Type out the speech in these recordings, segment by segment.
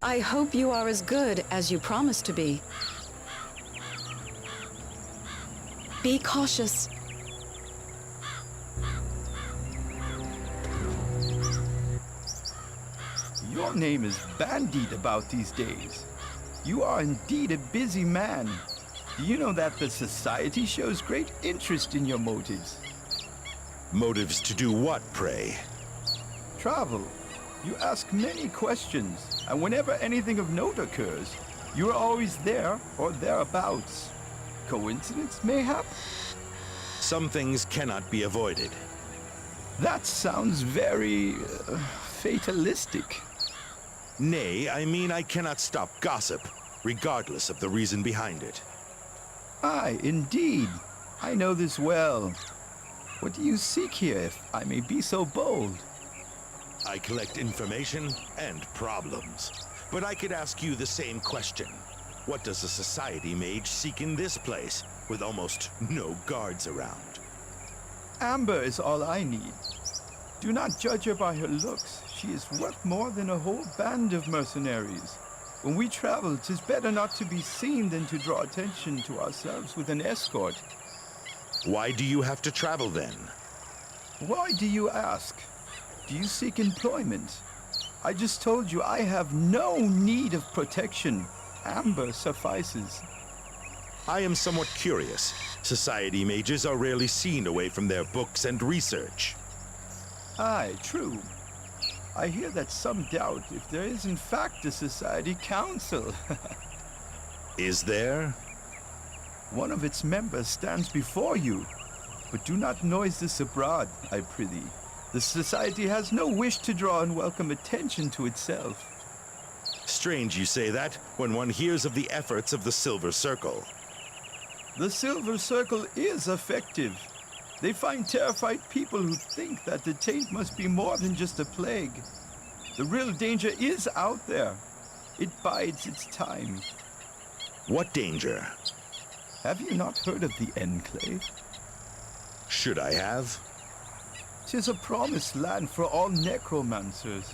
I hope you are as good as you promised to be. Be cautious. Your name is bandied about these days. You are indeed a busy man. Do you know that the Society shows great interest in your motives? Motives to do what, pray? Travel. You ask many questions, and whenever anything of note occurs, you are always there or thereabouts. Coincidence, mayhap? Some things cannot be avoided. That sounds very fatalistic. Nay, I mean I cannot stop gossip, regardless of the reason behind it. Aye, indeed. I know this well. What do you seek here, if I may be so bold? I collect information and problems. But I could ask you the same question. What does a Society mage seek in this place, with almost no guards around? Amber is all I need. Do not judge her by her looks. She is worth more than a whole band of mercenaries. When we travel, 'tis better not to be seen than to draw attention to ourselves with an escort. Why do you have to travel then? Why do you ask? Do you seek employment? I just told you I have no need of protection. Amber suffices. I am somewhat curious. Society mages are rarely seen away from their books and research. Aye, true. I hear that some doubt if there is in fact a Society Council. Is there? One of its members stands before you. But do not noise this abroad, I prithee. The Society has no wish to draw unwelcome attention to itself. Strange you say that when one hears of the efforts of the Silver Circle. The Silver Circle is effective. They find terrified people who think that the taint must be more than just a plague. The real danger is out there. It bides its time. What danger? Have you not heard of the Enclave? Should I have? 'Tis a promised land for all necromancers,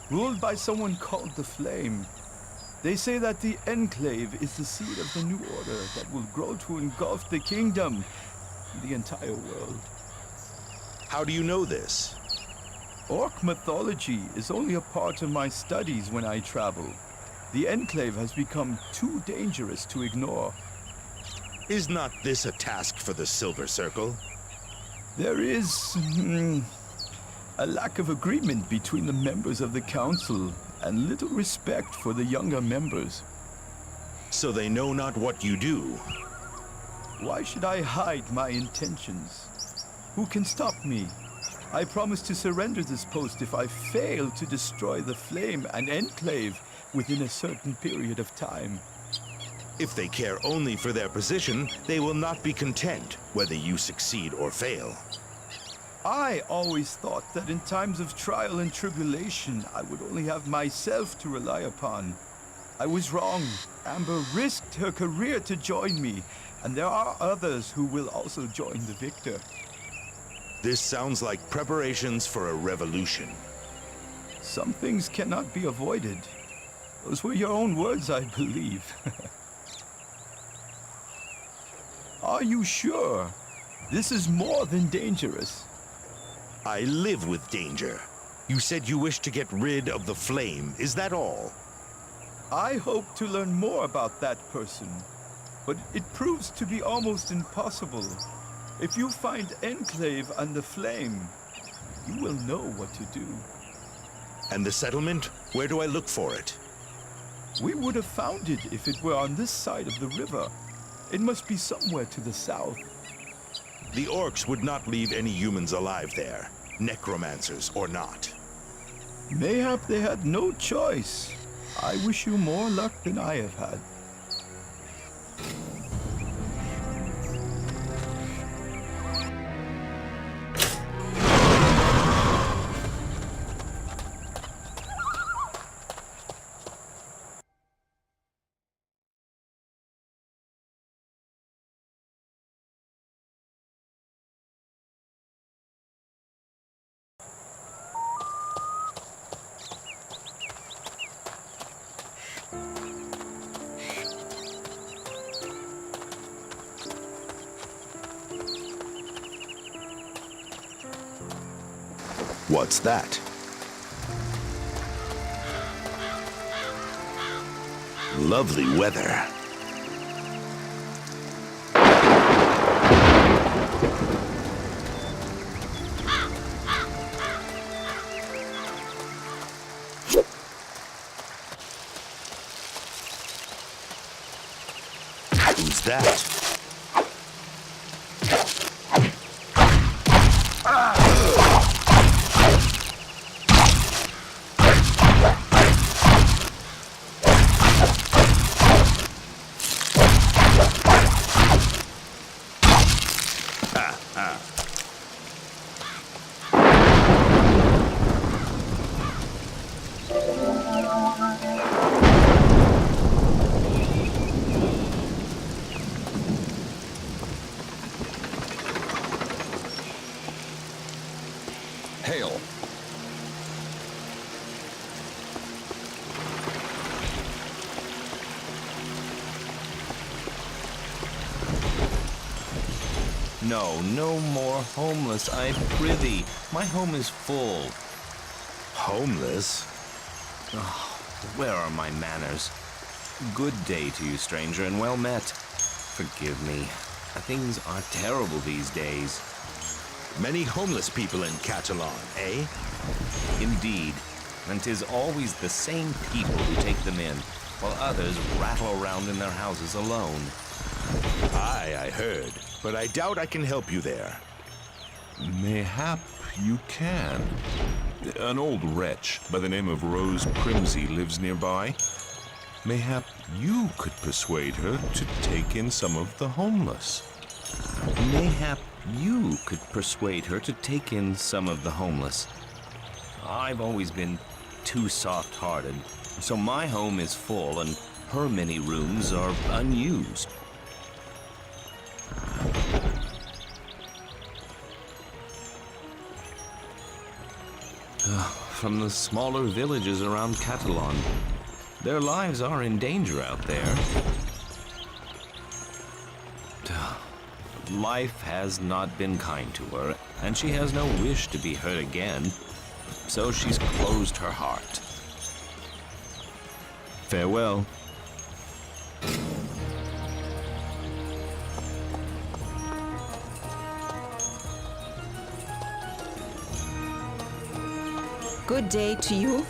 ruled by someone called the Flame. They say that the Enclave is the seed of the new order that will grow to engulf the kingdom, the entire world. How do you know this? Orc mythology is only a part of my studies when I travel. The Enclave has become too dangerous to ignore. Is not this a task for the Silver Circle? There is a lack of agreement between the members of the council and little respect for the younger members. So they know not what you do. Why should I hide my intentions? Who can stop me? I promise to surrender this post if I fail to destroy the Flame and Enclave within a certain period of time. If they care only for their position, they will not be content, whether you succeed or fail. I always thought that in times of trial and tribulation, I would only have myself to rely upon. I was wrong. Amber risked her career to join me, and there are others who will also join the victor. This sounds like preparations for a revolution. Some things cannot be avoided. Those were your own words, I believe. Are you sure? This is more than dangerous. I live with danger. You said you wish to get rid of the Flame. Is that all? I hope to learn more about that person, but it proves to be almost impossible. If you find Enclave and the Flame, you will know what to do. And the settlement? Where do I look for it? We would have found it if it were on this side of the river. It must be somewhere to the south. The orcs would not leave any humans alive there, necromancers or not. Mayhap they had no choice. I wish you more luck than I have had. What's that? Lovely weather. Who's that? Hail. No, no more homeless, I prithee. My home is full. Homeless? Where are my manners? Good day to you, stranger, and well met. Forgive me. Things are terrible these days. Many homeless people in Catalan, eh? Indeed. And 'tis always the same people who take them in, while others rattle around in their houses alone. Aye, I heard. But I doubt I can help you there. Mayhap you can. An old wretch by the name of Rose Primsey lives nearby. Mayhap you could persuade her to take in some of the homeless. Mayhap you could persuade her to take in some of the homeless. I've always been too soft-hearted, so my home is full and her many rooms are unused. From the smaller villages around Catalan, their lives are in danger out there. Life has not been kind to her, and she has no wish to be hurt again, so she's closed her heart. Farewell. Good day to you.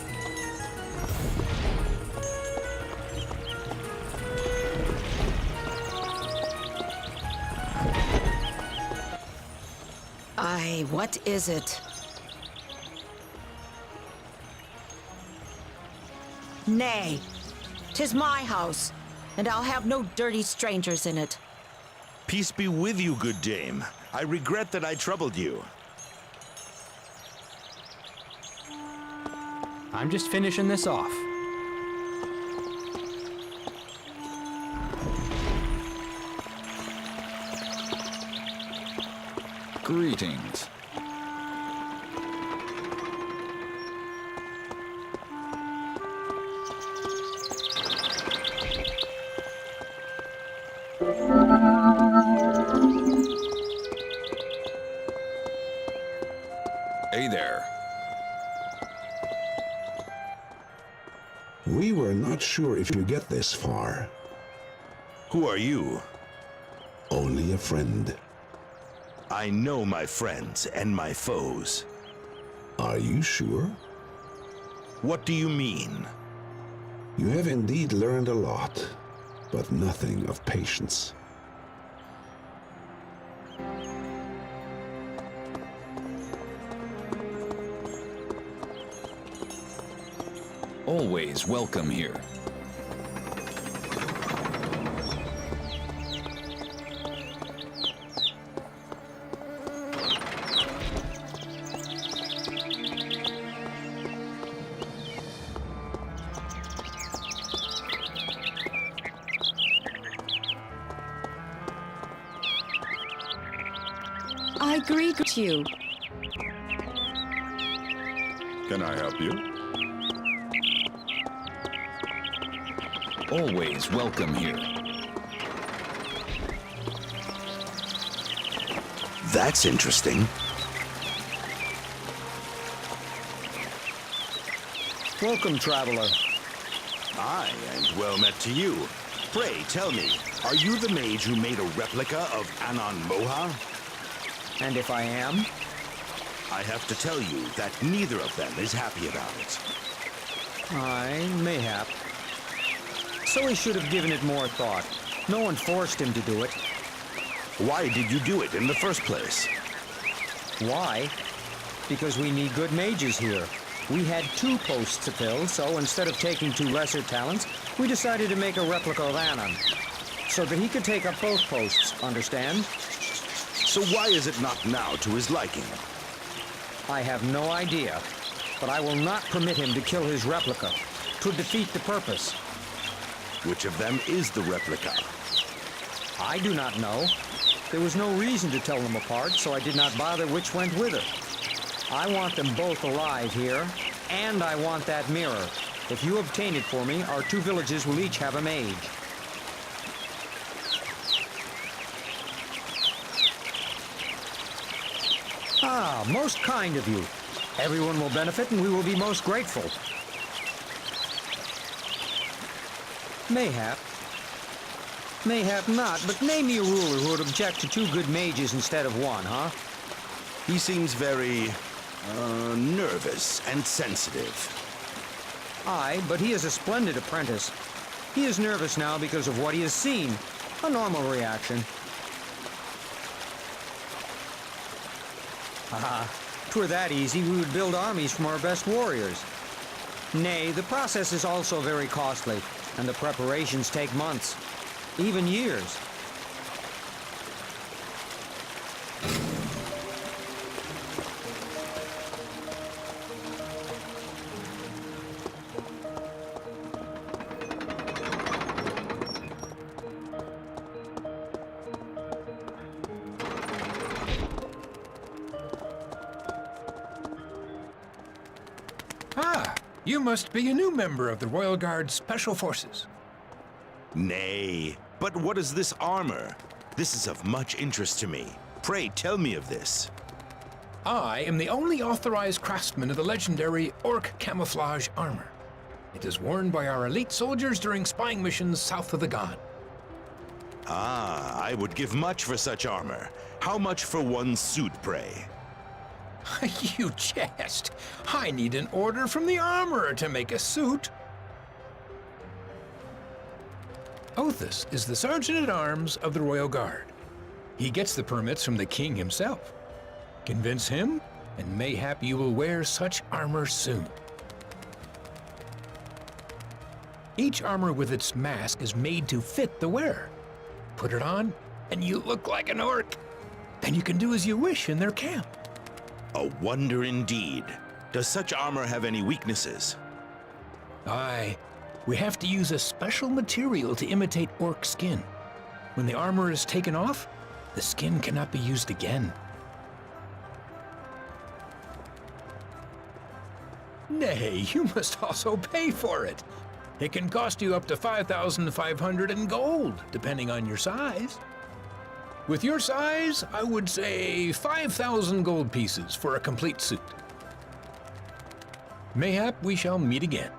Aye, what is it? Nay, 'tis my house, and I'll have no dirty strangers in it. Peace be with you, good dame. I regret that I troubled you. I'm just finishing this off. Greetings. Hey there. We were not sure if you get this far. Who are you? Only a friend. I know my friends and my foes. Are you sure? What do you mean? You have indeed learned a lot, but nothing of patience. Always welcome here. I greet you. Can I help you? Always welcome here. That's interesting. Welcome, traveler. Aye, and well met to you. Pray, tell me, are you the mage who made a replica of Anon Moha? And if I am? I have to tell you that neither of them is happy about it. Mayhap. So he should have given it more thought. No one forced him to do it. Why did you do it in the first place? Why? Because we need good mages here. We had 2 posts to fill, so instead of taking 2 lesser talents, we decided to make a replica of Anon, so that he could take up both posts, understand? So why is it not now to his liking? I have no idea, but I will not permit him to kill his replica. 'Twould defeat the purpose. Which of them is the replica? I do not know. There was no reason to tell them apart, so I did not bother which went whither. I want them both alive here, and I want that mirror. If you obtain it for me, our 2 villages will each have a mage. Ah, most kind of you. Everyone will benefit, and we will be most grateful. Mayhap. Mayhap not, but name me a ruler who would object to 2 good mages instead of 1, huh? He seems very, nervous and sensitive. Aye, but he is a splendid apprentice. He is nervous now because of what he has seen. A normal reaction. Haha, twere that easy, we would build armies from our best warriors. Nay, the process is also very costly, and the preparations take months, even years. Ah, you must be a new member of the Royal Guard Special Forces. Nay, but what is this armor? This is of much interest to me. Pray tell me of this. I am the only authorized craftsman of the legendary Orc camouflage armor. It is worn by our elite soldiers during spying missions south of the Ghan. Ah, I would give much for such armor. How much for one suit, pray? You jest. I need an order from the armorer to make a suit. Othis is the Sergeant-at-Arms of the Royal Guard. He gets the permits from the king himself. Convince him, and mayhap you will wear such armor soon. Each armor with its mask is made to fit the wearer. Put it on, and you look like an orc. Then you can do as you wish in their camp. A wonder indeed. Does such armor have any weaknesses? Aye. We have to use a special material to imitate orc skin. When the armor is taken off, the skin cannot be used again. Nay, you must also pay for it. It can cost you up to 5,500 in gold, depending on your size. With your size, I would say 5,000 gold pieces for a complete suit. Mayhap we shall meet again.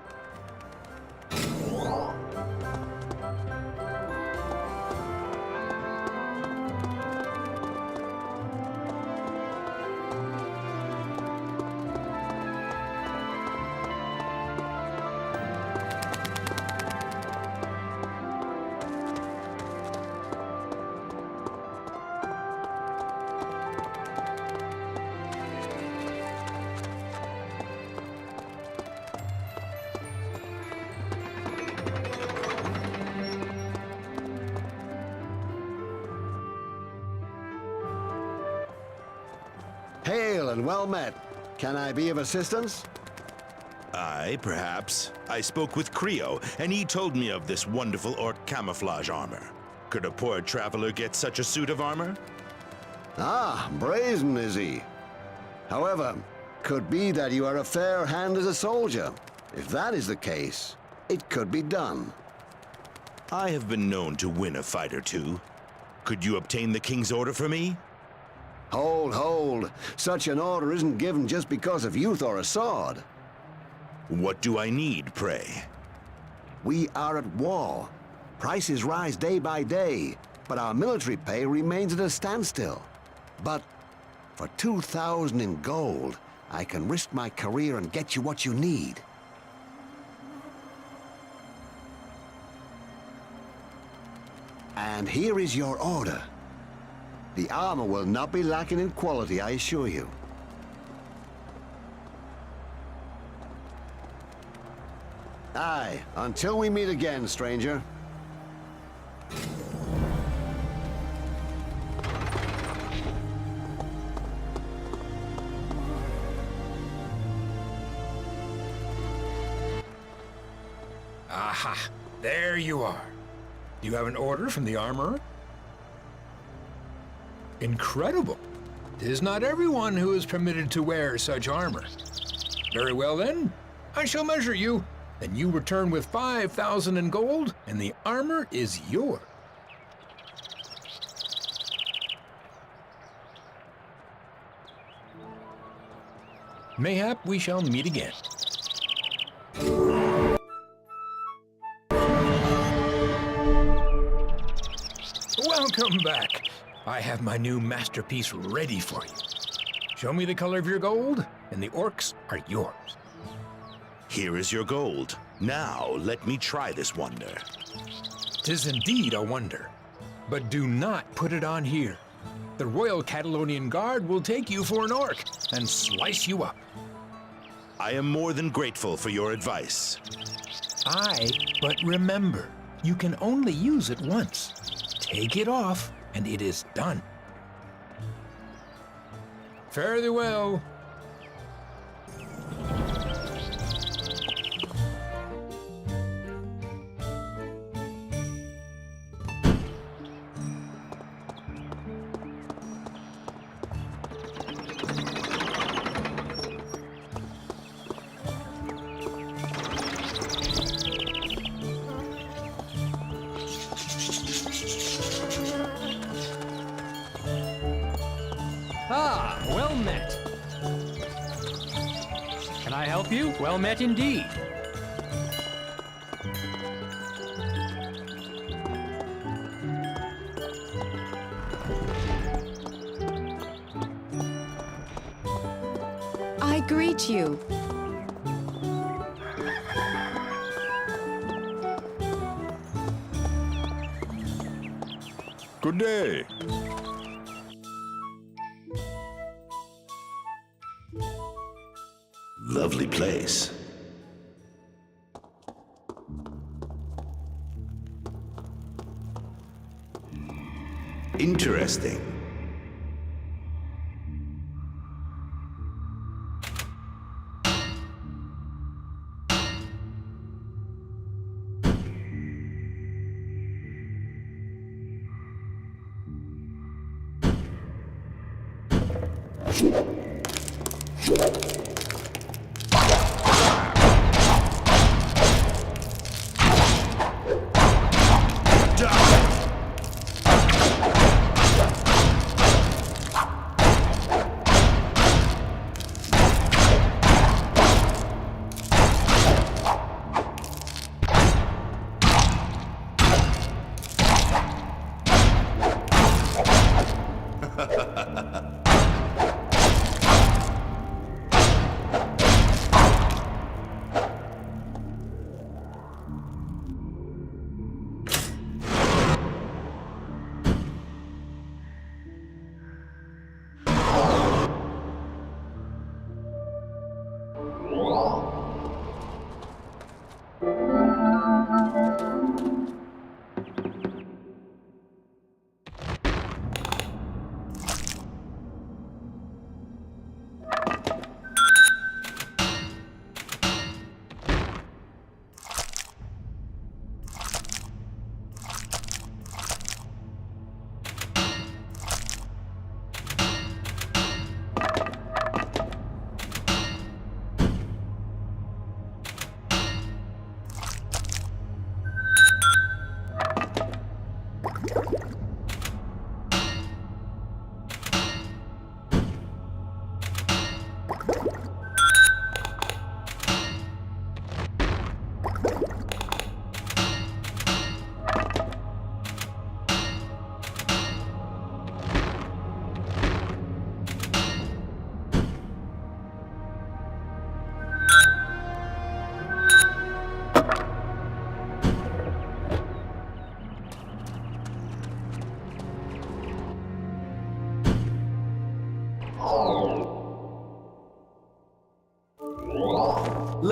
Hail and well met. Can I be of assistance? Aye, perhaps. I spoke with Creo, and he told me of this wonderful orc camouflage armor. Could a poor traveler get such a suit of armor? Ah, brazen is he. However, could be that you are a fair hand as a soldier. If that is the case, it could be done. I have been known to win a fight or two. Could you obtain the king's order for me? Hold, hold. Such an order isn't given just because of youth or a sword. What do I need, pray? We are at war. Prices rise day by day, but our military pay remains at a standstill. But for 2,000 in gold, I can risk my career and get you what you need. And here is your order. The armor will not be lacking in quality, I assure you. Aye, until we meet again, stranger. Aha! There you are. Do you have an order from the armorer? Incredible. 'Tis not everyone who is permitted to wear such armor. Very well then. I shall measure you. Then you return with 5,000 in gold, and the armor is yours. Mayhap we shall meet again. Welcome back. I have my new masterpiece ready for you. Show me the color of your gold, and the orcs are yours. Here is your gold. Now, let me try this wonder. 'Tis indeed a wonder. But do not put it on here. The Royal Catalonian Guard will take you for an orc and slice you up. I am more than grateful for your advice. Aye, but remember, you can only use it once. Take it off, and it is done. Fare thee well. Ah, well met. Can I help you? Well met indeed. I greet you. Good day. Lovely place. Interesting.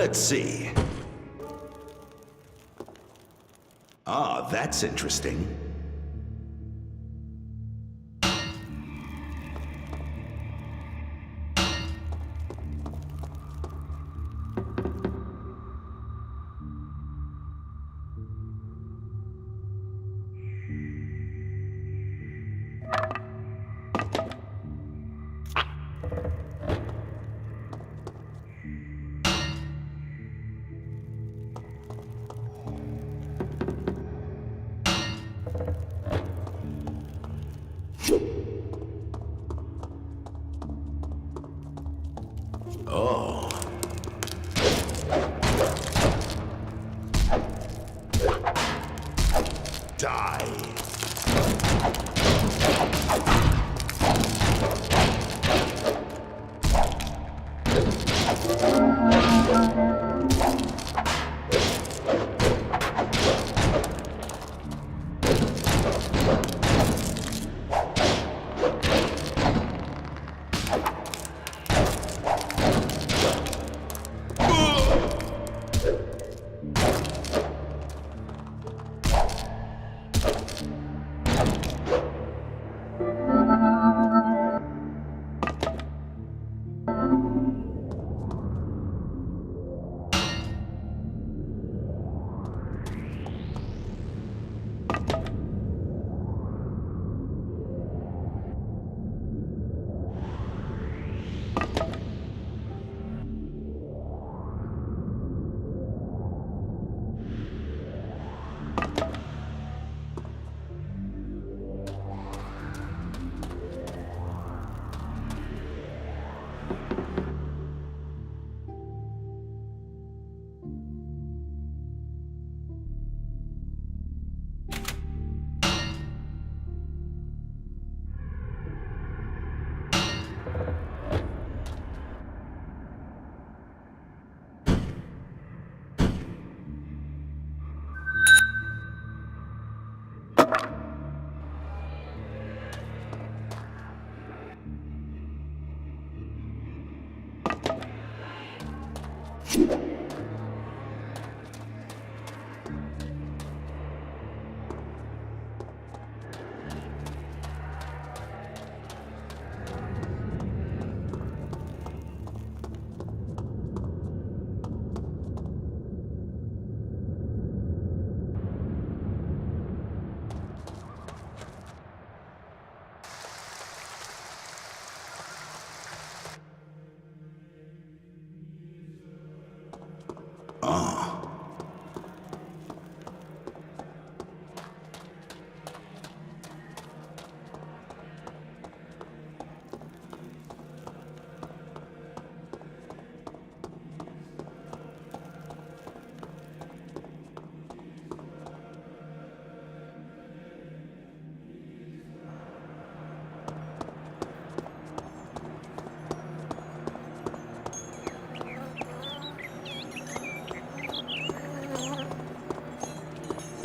Let's see. Ah, that's interesting. Oh. Die.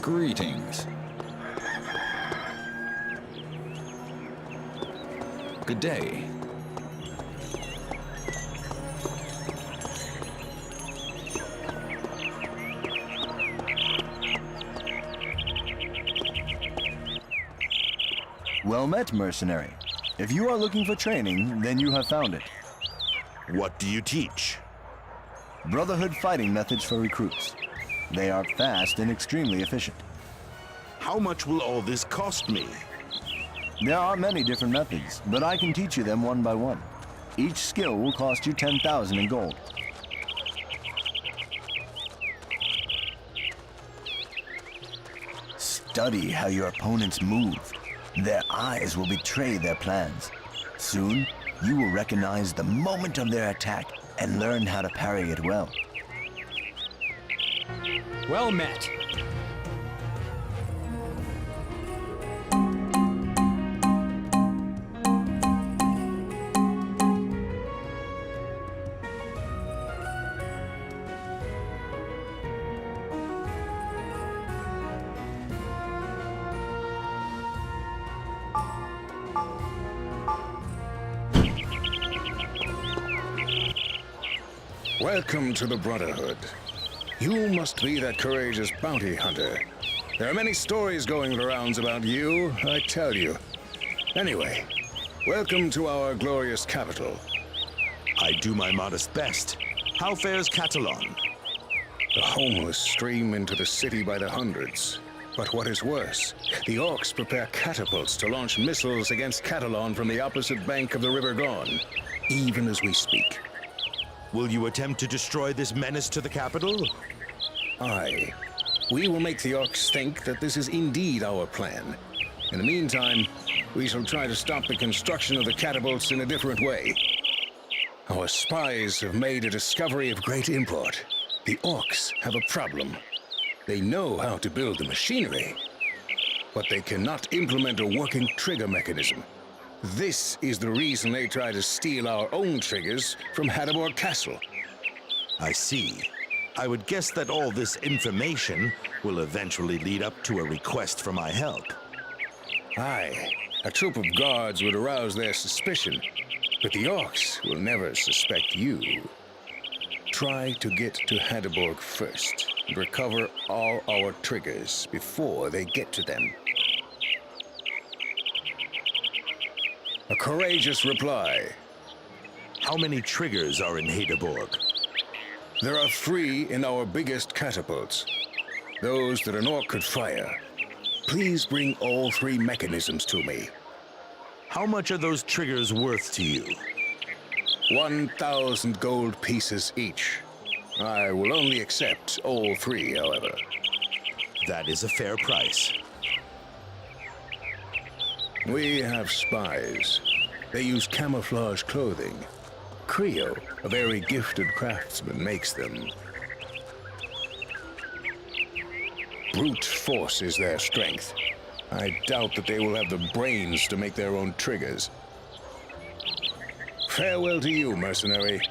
Greetings. Good day. Well met, mercenary. If you are looking for training, then you have found it. What do you teach? Brotherhood fighting methods for recruits. They are fast and extremely efficient. How much will all this cost me? There are many different methods, but I can teach you them one by one. Each skill will cost you 10,000 in gold. Study how your opponents move. Their eyes will betray their plans. Soon, you will recognize the moment of their attack and learn how to parry it well. Well met. Welcome to the Brotherhood. You must be that courageous bounty hunter. There are many stories going the rounds about you, I tell you. Anyway, welcome to our glorious capital. I do my modest best. How fares Catalan? The homeless stream into the city by the hundreds. But what is worse, the orcs prepare catapults to launch missiles against Catalan from the opposite bank of the River Gaun, even as we speak. Will you attempt to destroy this menace to the capital? Aye. We will make the orcs think that this is indeed our plan. In the meantime, we shall try to stop the construction of the catapults in a different way. Our spies have made a discovery of great import. The orcs have a problem. They know how to build the machinery, but they cannot implement a working trigger mechanism. This is the reason they try to steal our own triggers from Hadeborg Castle. I see. I would guess that all this information will eventually lead up to a request for my help. Aye, a troop of guards would arouse their suspicion, but the orcs will never suspect you. Try to get to Hadeborg first and recover all our triggers before they get to them. A courageous reply. How many triggers are in Hadeborg? There are 3 in our biggest catapults. Those that an orc could fire. Please bring all 3 mechanisms to me. How much are those triggers worth to you? 1,000 gold pieces each. I will only accept all 3, however. That is a fair price. We have spies. They use camouflage clothing. Creo, a very gifted craftsman, makes them. Brute force is their strength. I doubt that they will have the brains to make their own triggers. Farewell to you, mercenary.